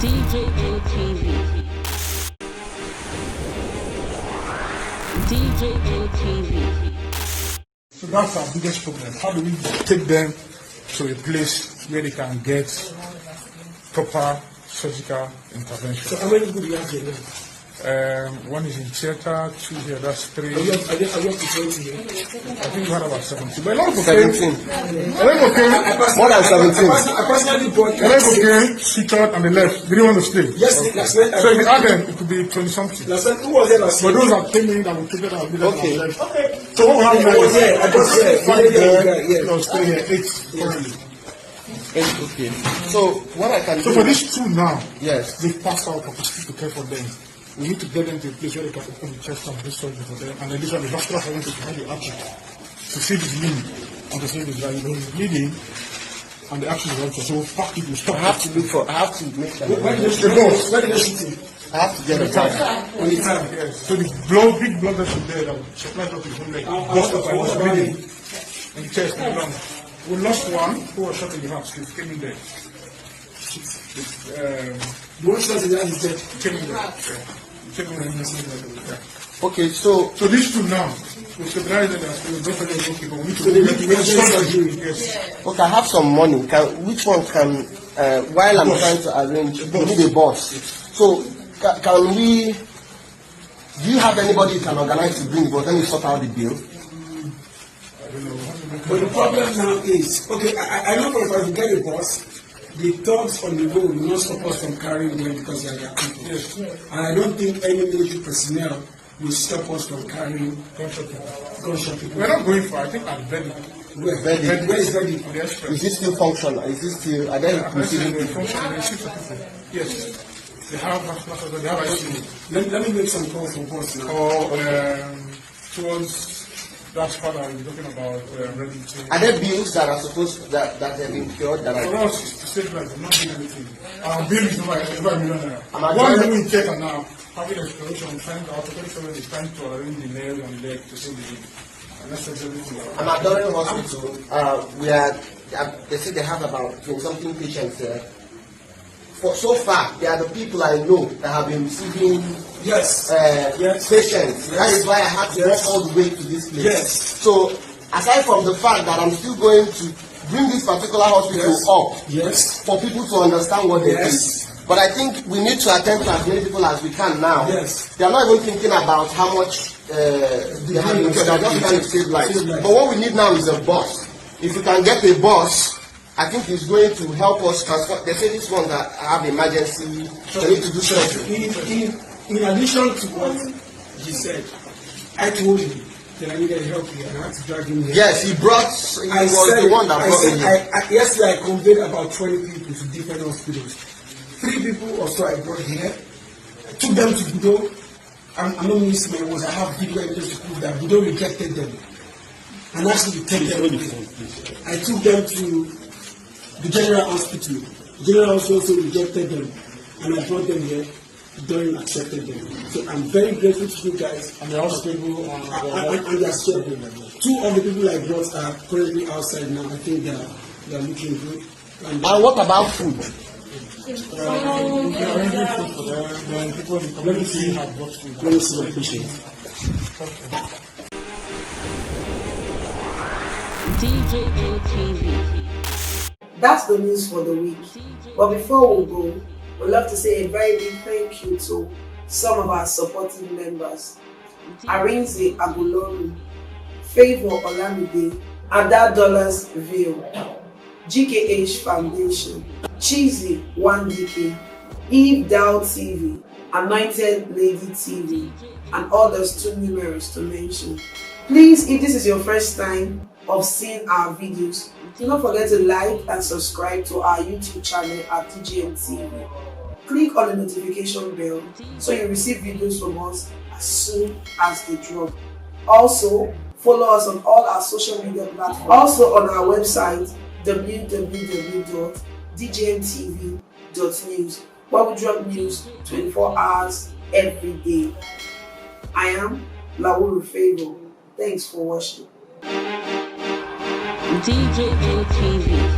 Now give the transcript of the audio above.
DJATV. DJATV. So that's our biggest problem. How do we take them to a place where they can get proper surgical intervention? So how many people do you have here? One is in theater, two here, that's three. Are you up to 20 here? I think we had about 70. But a lot of 17. More than 17. I personally brought a lot of seated on the left. They didn't want to stay. Yes, last night. So if you add them, it could be 20 something. Last night, who was there last But night? those that came in that we took it out, we Okay. Okay. So what we have now I was there. I was there. five Yeah. there, plus three here, eight currently. Okay. So what I can So do? for these two now, Yes. they pass our capacity to care for them. We need to get them to a place where they can open the chest and do surgery for them. And then this one, the vascular forensic to have the artery to save his limb and to save his life. He's bleeding and the artery is ruptured. So we'll pack it, we'll stop I have to look for. I have to make them. Where did they shoot him? I have to get a time. On the time. Yes. So the blood, big blood vessel there that supplies up his whole leg. Burst up and was bleeding in the chest and lung. We lost one who was shot in the heart. He came in there. The one shot in the eye is dead. Came in there. Yeah. Came in there. Yeah. Okay. So So these two now, we stabilize them and we don't forget okay, but we need to So they need to get surgery. surgery. Yes. okay, I have some money. Which one can? While I'm Bus. trying to arrange, we Bus. need a bus. So can we? Do you have anybody you can organize to bring the bus? Let me sort out the bill. But the problem now is, okay, I know for if I get a bus, the thugs on the road will not stop us from carrying them because they are their people. Yes. And I don't think any military personnel will stop us from carrying gunshot people. We're not going for, I think, at Vedi. Where? Ready. Where is ready? On the express. Is it still functional? Is it still? Are they receiving They people? function, they shoot people. Yes. They have national, they have ICU. Let me make some calls for bus now. Or towards that spot that we're talking about, ready to. Are there bills that are supposed that have been cured that For are? us, it's to save lives, we're not doing anything. Our bill is over $1 million. I'm One adjourning. thing we check now, having exploration, trying to, our security is trying to arrange the nails and leg to save the leg. And that's everything. I'm at Doring Hospital. We are. They say they have about 20-something patients there. For so far, they are the people I know that have been receiving Yes. Yes. patients. That is why I had to walk all the way to this place. Yes. So, aside from the fact that I'm still going to bring this particular hospital Yes. up Yes. for people to understand what they Yes. do. But I think we need to attend to as many people as we can now. Yes. They are not even thinking about how much they have been cured. They are just trying to save lives. Save lives. But what we need now is a bus. If we can get a bus, I think it's going to help us transfer. They say this one that have emergency, they need to do surgery. In addition to what he said, I told him that I needed help here and I had to drag him here. Yes, he was the one that brought me here. Yesterday I conveyed about 20 people to different hospitals. 3 people or so I brought here. I took them to Budo. I'm not missing my words. I have video evidence to prove that Budo rejected them and asked me to take them away. I took them to the general hospital. The general hospital also rejected them and I brought them here. During accepted them. So I'm very grateful to you guys. And they're all stable And they are stable. 2 of the people I brought are currently outside now. I think they are looking good. And And what about food? we're arranging food for them. Then people in the community have brought food. let me see my patient. DJATV. That's the news for the week. But before we go, we'd love to say a very big thank you to some of our supporting members. Arinze Agulonu, Favor Olamide, Ada Dollars Ville, GKH Foundation, Cheesy 1DK, Eve Dow TV, Anointed Lady TV, and others too numerous to mention. Please, if this is your first time of seeing our videos, do not forget to like and subscribe to our YouTube channel at DJMTV. Click on the notification bell so you receive videos from us as soon as they drop. Also, follow us on all our social media platforms. Also on our website www.djmtv.news, where we drop news 24 hours every day. I am Lawuru Favor. Thanks for watching. DJATV.